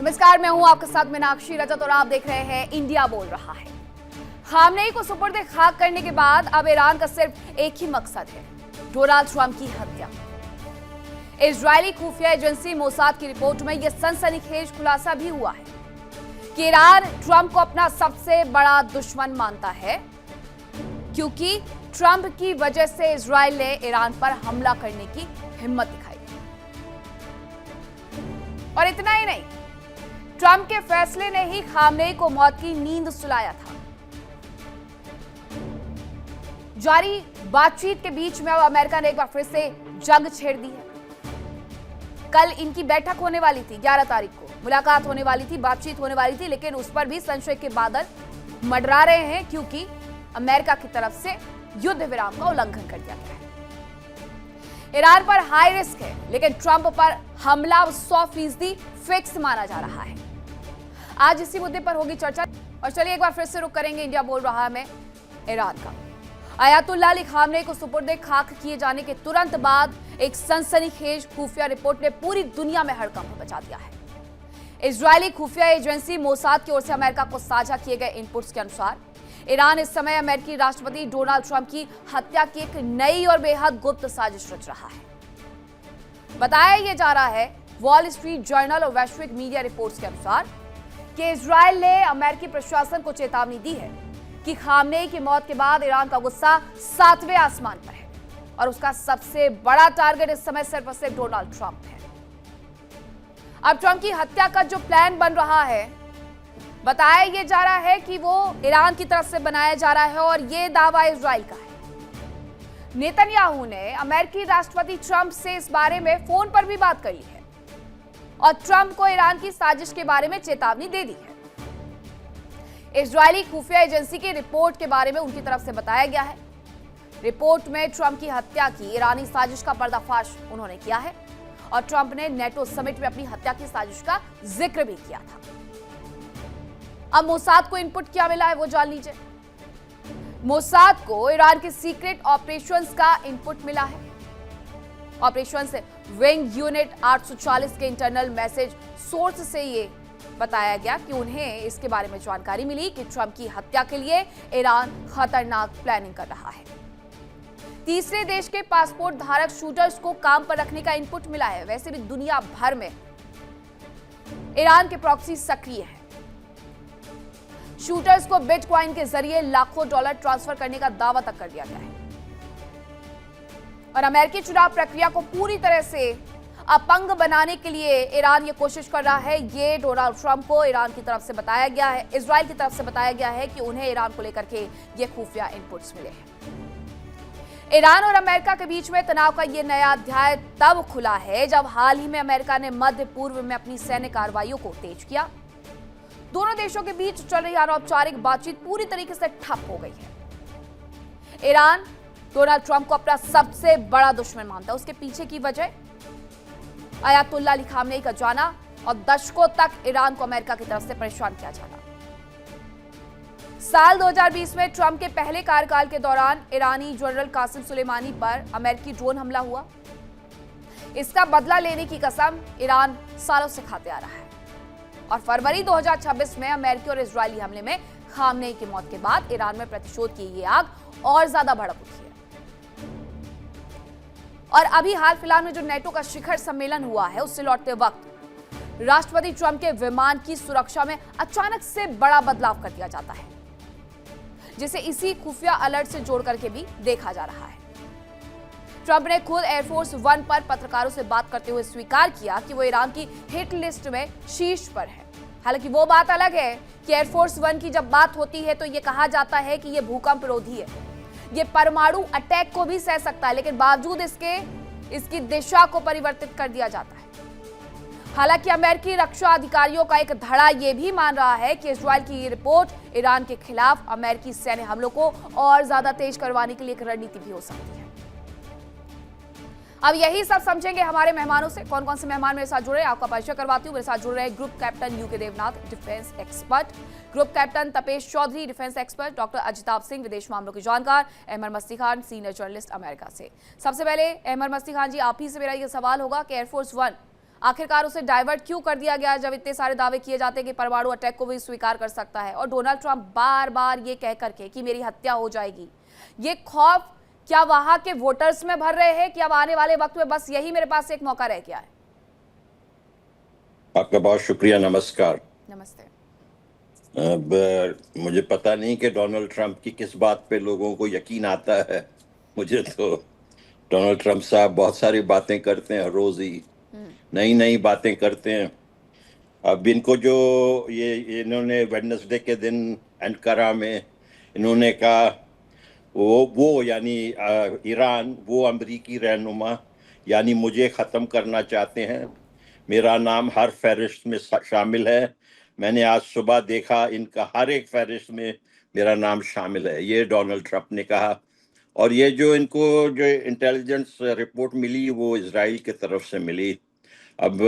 नमस्कार, मैं हूं आपके साथ मीनाक्षी रजत और आप देख रहे हैं इंडिया बोल रहा है। खामनेई को सुपुर्द खाक करने के बाद अब ईरान का सिर्फ एक ही मकसद है, डोनाल्ड ट्रंप की हत्या। इजरायली खुफिया एजेंसी मोसाद की रिपोर्ट में यह सनसनीखेज खुलासा भी हुआ है कि ईरान ट्रंप को अपना सबसे बड़ा दुश्मन मानता है, क्योंकि ट्रंप की वजह से इजरायल ने ईरान पर हमला करने की हिम्मत दिखाई। और इतना ही नहीं, ट्रंप के फैसले ने ही खामनेई को मौत की नींद सुलाया था। जारी बातचीत के बीच में अब अमेरिका ने एक बार फिर से जंग छेड़ दी है। कल इनकी बैठक होने वाली थी, 11 तारीख को मुलाकात होने वाली थी, बातचीत होने वाली थी, लेकिन उस पर भी संशय के बादल मंडरा रहे हैं, क्योंकि अमेरिका की तरफ से युद्ध विराम का उल्लंघन कर दिया गया है। ईरान पर हाई रिस्क है, लेकिन ट्रंप पर हमला 100% फिक्स माना जा रहा है। आज इसी मुद्दे पर होगी चर्चा। और चलिए एक बार फिर से रुक करेंगे इंडिया बोल रहा में ईरान का। आयतुल्लाह अली खामनेई को सुपुर्द खाक किए जाने के तुरंत बाद एक सनसनीखेज खुफिया रिपोर्ट ने पूरी दुनिया में हड़कंप मचा दिया है। इजरायली खुफिया एजेंसी मोसाद की ओर से अमेरिका को साझा किए गए इनपुट्स के अनुसार ईरान इस समय अमेरिकी राष्ट्रपति डोनाल्ड ट्रंप की हत्या की एक नई और बेहद गुप्त साजिश रच रहा है। बताया यह जा रहा है वॉल स्ट्रीट जर्नल और वैश्विक मीडिया रिपोर्ट्स के अनुसार कि इजरायल ने अमेरिकी प्रशासन को चेतावनी दी है कि खामनेई की मौत के बाद ईरान का गुस्सा 7वें आसमान पर है और उसका सबसे बड़ा टारगेट इस समय सिर्फ और सिर्फ डोनाल्ड ट्रंप है। अब ट्रंप की हत्या का जो प्लान बन रहा है, बताया यह जा रहा है कि वो ईरान की तरफ से बनाया जा रहा है और यह दावा इजरायल का है। नेतन्याहू ने अमेरिकी राष्ट्रपति ट्रंप से इस बारे में फोन पर भी बात करी है और ट्रंप को ईरान की साजिश के बारे में चेतावनी दे दी है। इजरायली खुफिया एजेंसी की रिपोर्ट के बारे में उनकी तरफ से बताया गया है। रिपोर्ट में ट्रंप की हत्या की ईरानी साजिश का पर्दाफाश उन्होंने किया है और ट्रंप ने नेटो समिट में अपनी हत्या की साजिश का जिक्र भी किया था। अब मोसाद को इनपुट क्या मिला है वो जान लीजिए। मोसाद को ईरान के सीक्रेट ऑपरेशंस का इनपुट मिला है। ऑपरेशंस विंग यूनिट 840 के इंटरनल मैसेज सोर्स से ये बताया गया कि उन्हें इसके बारे में जानकारी मिली कि ट्रंप की हत्या के लिए ईरान खतरनाक प्लानिंग कर रहा है। तीसरे देश के पासपोर्ट धारक शूटर्स को काम पर रखने का इनपुट मिला है। वैसे भी दुनिया भर में ईरान के प्रॉक्सी सक्रिय है। शूटर्स को बिटकॉइन के जरिए लाखों डॉलर ट्रांसफर करने का दावा तक कर दिया गया है। और अमेरिकी चुनाव प्रक्रिया को पूरी तरह से अपंग बनाने के लिए ईरान ये कोशिश कर रहा है। ये डोनाल्ड ट्रंप को ईरान की तरफ से बताया गया है, इजराइल की तरफ से बताया गया है कि उन्हें ईरान को लेकर के ये खुफिया इनपुट्स मिले हैं। ईरान और अमेरिका के बीच में तनाव का ये नया अध्याय तब खुला है जब हाल ही में अमेरिका ने मध्य पूर्व में अपनी सैन्य कार्रवाइयों को तेज किया। दोनों देशों के बीच चल रही अनौपचारिक बातचीत पूरी तरीके से ठप हो गई है। ईरान डोनाल्ड ट्रंप को अपना सबसे बड़ा दुश्मन मानता है। उसके पीछे की वजह आयतुल्लाह अली खामनेई का जाना और दशकों तक ईरान को अमेरिका की तरफ से परेशान किया जाना। साल 2020 में ट्रंप के पहले कार्यकाल के दौरान ईरानी जनरल कासिम सुलेमानी पर अमेरिकी ड्रोन हमला हुआ। इसका बदला लेने की कसम ईरान सालों से खाते आ रहा है और फरवरी 2026 में अमेरिकी और इजरायली हमले में खामनेई की मौत के बाद ईरान में प्रतिशोध की ये आग और ज्यादा भड़क उठी है। और अभी हाल फिलहाल में जो नेटो का शिखर सम्मेलन हुआ है, उससे लौटते वक्त राष्ट्रपति ट्रंप के विमान की सुरक्षा में अचानक से बड़ा बदलाव कर दिया जाता है, जिसे इसी खुफिया अलर्ट से जोड़ करके भी देखा जा रहा है। ट्रंप ने खुद एयरफोर्स 1 पर पत्रकारों से बात करते हुए स्वीकार किया कि वो ईरान की हिट लिस्ट में शीर्ष पर है। हालांकि वो बात अलग है कि एयरफोर्स 1 की जब बात होती है तो ये कहा जाता है कि ये भूकंप रोधी है, ये परमाणु अटैक को भी सह सकता है, लेकिन बावजूद इसकी दिशा को परिवर्तित कर दिया जाता है। हालांकि अमेरिकी रक्षा अधिकारियों का एक धड़ा यह भी मान रहा है कि इजरायल की ये रिपोर्ट ईरान के खिलाफ अमेरिकी सैन्य हमलों को और ज्यादा तेज करवाने के लिए एक रणनीति भी हो सकती है। अब यही सब समझेंगे हमारे मेहमानों से। कौन कौन से मेहमान मेरे साथ जुड़े हैं आपका परिचय करवाती हूँ। मेरे साथ जुड़ रहे हैं group captain U K Devnath, defence expert, group captain Tapesh Chaudhary, defence expert, doctor Ajitabh Singh, विदेश मामलों के जानकार, अहमद मस्ती खान, सीनियर जर्नलिस्ट अमेरिका से। सबसे पहले अहमद मस्ती खान जी, आप ही से मेरा ये सवाल होगा कि एयरफोर्स 1 आखिरकार उसे डाइवर्ट क्यों कर दिया गया जब इतने सारे दावे किए जाते हैं कि परमाणु अटैक को भी स्वीकार कर सकता है। और डोनाल्ड ट्रंप बार बार ये कह करके कि मेरी हत्या हो जाएगी, ये खौफ क्या वहां के वोटर्स में भर रहे हैं कि अब आने वाले वक्त में बस यही मेरे पास एक मौका रह गया है। आपका बहुत शुक्रिया, नमस्कार। नमस्ते। अब मुझे पता नहीं कि डोनाल्ड ट्रंप की किस बात पे लोगों को यकीन आता है। मुझे तो डोनाल्ड ट्रंप साहब बहुत सारी बातें करते हैं, रोज ही नई नई बातें करते हैं। अब इनको जो ये इन्होंने वेडनेसडे के दिन एंकारा में इन्होंने कहा वो यानी ईरान, वो अमरीकी रहनुमा यानी मुझे ख़त्म करना चाहते हैं, मेरा नाम हर फहरिस्त में शामिल है। मैंने आज सुबह देखा इनका हर एक फहरिस्त में मेरा नाम शामिल है, ये डोनाल्ड ट्रंप ने कहा। और ये जो इनको जो इंटेलिजेंस रिपोर्ट मिली वो इजराइल की तरफ से मिली। अब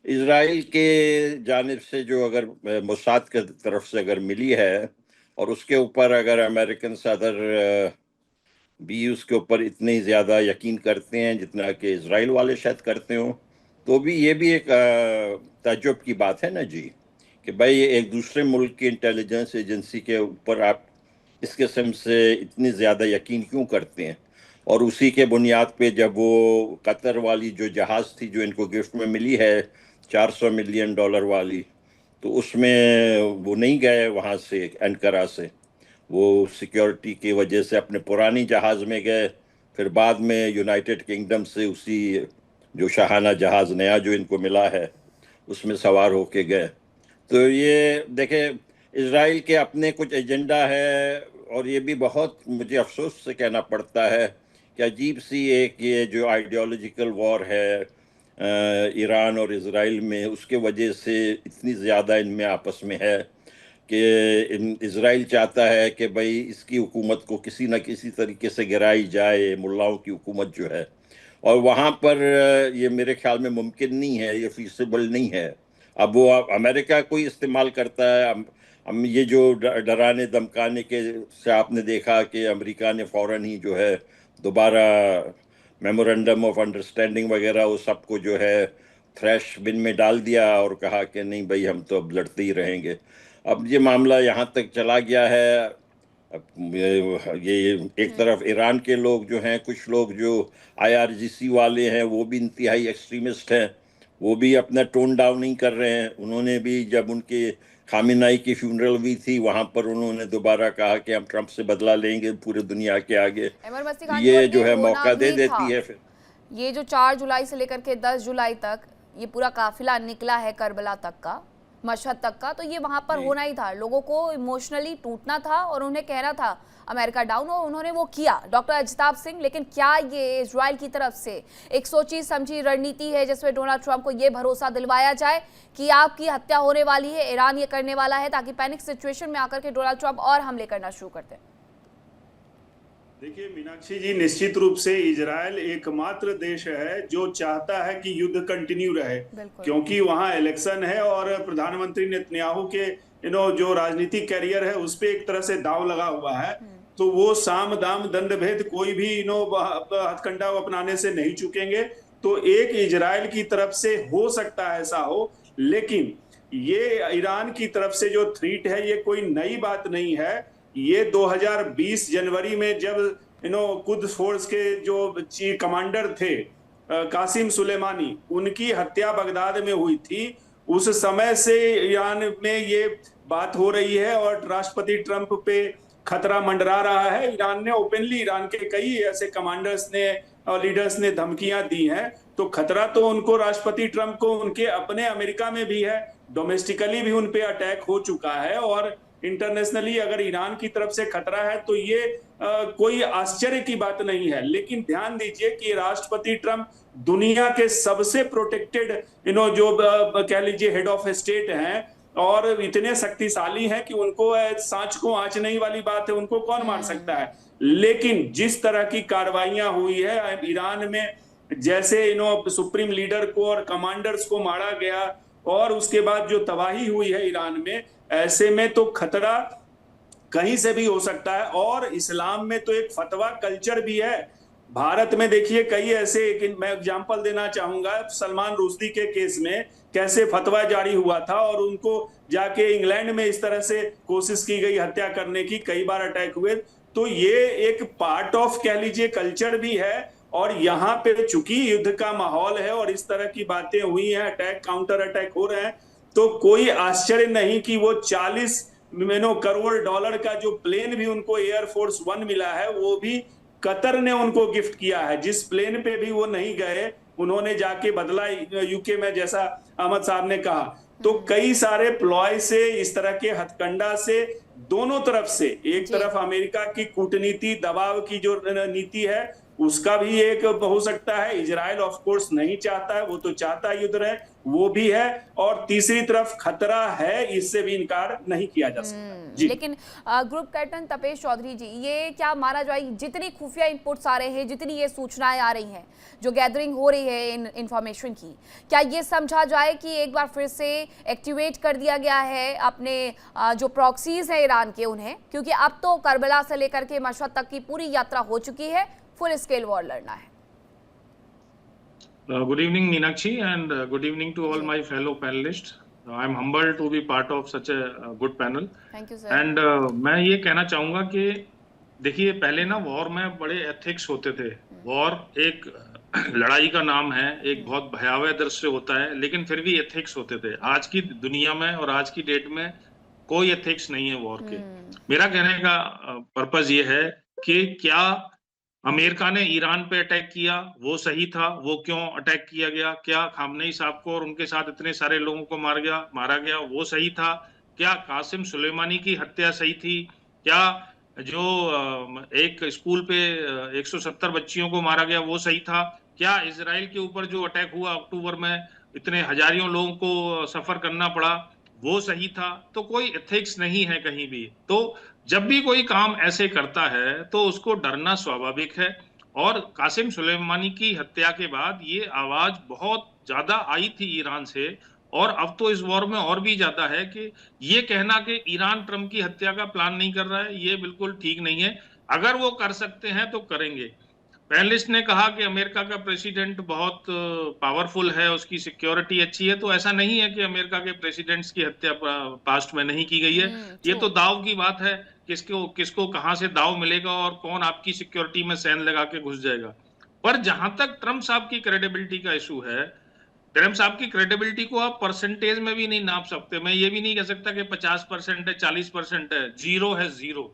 इजराइल के जानिब से जो अगर मोसाद की तरफ से अगर मिली है और उसके ऊपर अगर अमेरिकन सदर भी उसके ऊपर इतने ही ज़्यादा यकीन करते हैं जितना कि इजराइल वाले शायद करते हो, तो भी ये भी एक ताज्जुब की बात है ना जी, कि भाई एक दूसरे मुल्क की इंटेलिजेंस एजेंसी के ऊपर आप इस किस्म से इतनी ज़्यादा यकीन क्यों करते हैं। और उसी के बुनियाद पे जब वो कतर वाली जो जहाज़ थी जो इनको गिफ्ट में मिली है $400 मिलियन वाली, तो उसमें वो नहीं गए वहाँ से एंकारा से, वो सिक्योरिटी की वजह से अपने पुरानी जहाज़ में गए, फिर बाद में यूनाइटेड किंगडम से उसी जो शाहाना जहाज़ नया जो इनको मिला है उसमें सवार होके गए। तो ये देखें, इजराइल के अपने कुछ एजेंडा है। और ये भी बहुत मुझे अफसोस से कहना पड़ता है कि अजीब सी एक ये जो आइडियोलॉजिकल वॉर है ईरान और इजराइल में, उसके वजह से इतनी ज़्यादा इनमें आपस में है कि इजराइल चाहता है कि भाई इसकी हुकूमत को किसी न किसी तरीके से गिराई जाए, मुल्लाओं की हुकूमत जो है। और वहाँ पर ये मेरे ख्याल में मुमकिन नहीं है, ये फीसिबल नहीं है। अब वो अमेरिका को ही इस्तेमाल करता है। हम ये जो डराने धमकाने के से आपने देखा कि अमेरिका ने फ़ौरन ही जो है दोबारा मेमोरेंडम ऑफ अंडरस्टैंडिंग वगैरह वो सबको जो है थ्रैश बिन में डाल दिया और कहा कि नहीं भाई हम तो अब लड़ते ही रहेंगे। अब ये मामला यहाँ तक चला गया है। अब ये एक तरफ ईरान के लोग जो हैं, कुछ लोग जो IRGC वाले हैं वो भी इंतहाई एक्सट्रीमिस्ट हैं, वो भी अपना टोन डाउन नहीं कर रहे हैं। उन्होंने भी जब उनके खामिनाई की फ्यूनरल भी थी वहाँ पर उन्होंने दोबारा कहा कि हम ट्रंप से बदला लेंगे पूरी दुनिया के आगे। ये जो है मौका दे देती है। फिर ये जो 4 जुलाई से लेकर के 10 जुलाई तक ये पूरा काफिला निकला है करबला तक का, मशहद तक का, तो ये वहां पर होना ही था। लोगों को इमोशनली टूटना था और उन्हें कहना था अमेरिका डाउन, और उन्होंने वो किया, डॉक्टर अजताब सिंह। लेकिन क्या ये इजराइल की तरफ से एक सोची समझी रणनीति है जिसमें डोनाल्ड ट्रंप को ये भरोसा दिलवाया जाए कि आपकी हत्या होने वाली है, ईरान ये करने वाला है, ताकि पैनिक सिचुएशन में आकर के डोनाल्ड ट्रंप और हमले करना शुरू कर दें? देखिए मीनाक्षी जी, निश्चित रूप से इजराइल एकमात्र देश है जो चाहता है कि युद्ध कंटिन्यू रहे, क्योंकि वहां इलेक्शन है और प्रधानमंत्री नेतन्याहू के जो राजनीतिक कैरियर है उस पे एक तरह से दांव लगा हुआ है। तो वो साम दाम दंड भेद कोई भी हथकंडा अपनाने से नहीं चुकेंगे। तो एक इजराइल की तरफ से हो सकता है ऐसा हो, लेकिन ये ईरान की तरफ से जो थ्रेट है ये कोई नई बात नहीं है। ये 2020 जनवरी में जब कुद्स फोर्स के जो चीफ कमांडर थे कासिम सुलेमानी, उनकी हत्या बगदाद में हुई थी, उस समय से ईरान में ये बात हो रही है और राष्ट्रपति ट्रंप पे खतरा मंडरा रहा है। ईरान ने ओपनली, ईरान के कई ऐसे कमांडर्स ने और लीडर्स ने धमकियां दी हैं। तो खतरा तो उनको, राष्ट्रपति ट्रंप को, उनके अपने अमेरिका में भी है, डोमेस्टिकली भी उन पे अटैक हो चुका है, और इंटरनेशनली अगर ईरान की तरफ से खतरा है तो ये कोई आश्चर्य की बात नहीं है। लेकिन ध्यान दीजिए कि राष्ट्रपति ट्रंप दुनिया के सबसे प्रोटेक्टेड जो कह लीजिए हेड ऑफ स्टेट हैं और इतने शक्तिशाली हैं कि उनको सांच को आंच नहीं वाली बात है, उनको कौन मार सकता है। लेकिन जिस तरह की कार्रवाइयां हुई है ईरान में, जैसे सुप्रीम लीडर को और कमांडर्स को मारा गया और उसके बाद जो तबाही हुई है ईरान में, ऐसे में तो खतरा कहीं से भी हो सकता है। और इस्लाम में तो एक फतवा कल्चर भी है भारत में देखिए कई ऐसे, मैं एग्जांपल देना चाहूंगा, सलमान रुश्दी के केस में कैसे फतवा जारी हुआ था और उनको जाके इंग्लैंड में इस तरह से कोशिश की गई हत्या करने की, कई बार अटैक हुए। तो ये एक पार्ट ऑफ कह लीजिए कल्चर भी है। और यहाँ पे चूंकि युद्ध का माहौल है और इस तरह की बातें हुई हैं, अटैक काउंटर अटैक हो रहे हैं, तो कोई आश्चर्य नहीं कि वो 40 करोड़ डॉलर का जो प्लेन भी उनको एयरफोर्स 1 मिला है वो भी कतर ने उनको गिफ्ट किया है। जिस प्लेन पे भी वो नहीं गए उन्होंने जाके बदला यूके में, जैसा अहमद साहब ने कहा। तो कई सारे प्लॉय से, इस तरह के हथकंडा से दोनों तरफ से, एक तरफ अमेरिका की कूटनीति दबाव की जो नीति है उसका भी एक हो सकता है, इजराइल ऑफ कोर्स नहीं चाहता है, वो तो चाहता है युद्ध रहे, वो भी है, और तीसरी तरफ खतरा है, इससे भी इनकार नहीं किया जा सकता। लेकिन ग्रुप कैप्टन तपेश चौधरी जी, ये क्या माना जाए, जितनी खुफिया इनपुट्स आ रहे हैं, जितनी ये सूचनाएं आ रही हैं, जो गैदरिंग हो रही है इन इंफॉर्मेशन की, क्या ये समझा जाए कि एक बार फिर से एक्टिवेट कर दिया गया है अपने जो प्रॉक्सीज हैं ईरान के उन्हें, क्योंकि अब तो करबला से लेकर के मशहद तक की पूरी यात्रा हो चुकी है, फुल स्केल वॉर लड़ना है। Good evening, Meenakshi, and good evening to all my fellow panelists. I'm humbled to be part of such a good panel. Thank you, sir. And मैं ये कहना चाहूँगा कि देखिए, पहले ना वॉर में बड़े एथिक्स होते थे। वॉर एक लड़ाई का नाम है, एक बहुत भयावह दृश्य होता है, लेकिन फिर भी एथिक्स होते थे। आज की दुनिया में और आज की डेट में कोई एथिक्स नहीं है वॉर के। मेरा कहने का पर्पज ये है कि क्या अमेरिका ने ईरान पे अटैक किया वो सही था, वो क्यों अटैक किया गया, क्या खामनेई साहब को और उनके साथ इतने सारे लोगों को मारा गया वो सही था, क्या कासिम सुलेमानी की हत्या सही थी, क्या जो एक स्कूल पे 170 बच्चियों को मारा गया वो सही था, क्या इजराइल के ऊपर जो अटैक हुआ अक्टूबर में इतने हजारों लोगों को सफर करना पड़ा वो सही था। तो कोई एथिक्स नहीं है कहीं भी। तो जब भी कोई काम ऐसे करता है तो उसको डरना स्वाभाविक है। और कासिम सुलेमानी की हत्या के बाद ये आवाज बहुत ज्यादा आई थी ईरान से, और अब तो इस वॉर में और भी ज्यादा है कि ये कहना कि ईरान ट्रंप की हत्या का प्लान नहीं कर रहा है, ये बिल्कुल ठीक नहीं है। अगर वो कर सकते हैं तो करेंगे। पैनलिस्ट ने कहा कि अमेरिका का प्रेसिडेंट बहुत पावरफुल है, उसकी सिक्योरिटी अच्छी है, तो ऐसा नहीं है कि अमेरिका के प्रेसिडेंट्स की हत्या पास्ट में नहीं की गई है। ये तो दाव की बात है, किसको कहां से दाव मिलेगा और कौन आपकी सिक्योरिटी में सैन लगा के घुस जाएगा। पर जहां तक ट्रंप साहब की क्रेडिबिलिटी का इशू है, ट्रंप साहब की क्रेडिबिलिटी को आप परसेंटेज में भी नहीं नाप सकते। मैं ये भी नहीं कह सकता कि 50% है, 40% है, जीरो है, जीरो।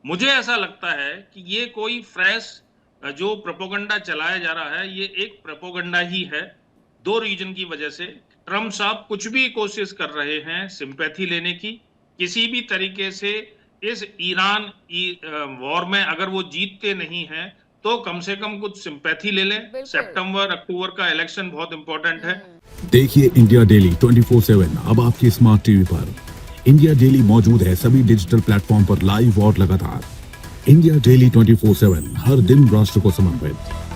मुझे ऐसा लगता है कि ये कोई फ्रेश जो प्रोपोगंडा चलाया जा रहा है, ये एक प्रोपोगंडा ही है। दो रीजन की वजह से ट्रंप साहब कुछ भी कोशिश कर रहे हैं सिंपैथी लेने की, किसी भी तरीके से इस ईरान वॉर में अगर वो जीतते नहीं हैं तो कम से कम कुछ सिंपैथी ले लें। सितंबर अक्टूबर का इलेक्शन बहुत इंपॉर्टेंट है। देखिए इंडिया डेली 24/7 अब आपकी स्मार्ट टीवी पर। इंडिया डेली मौजूद है सभी डिजिटल प्लेटफॉर्म पर लाइव और लगातार। इंडिया डेली 24/7 हर दिन राष्ट्र को समर्पित।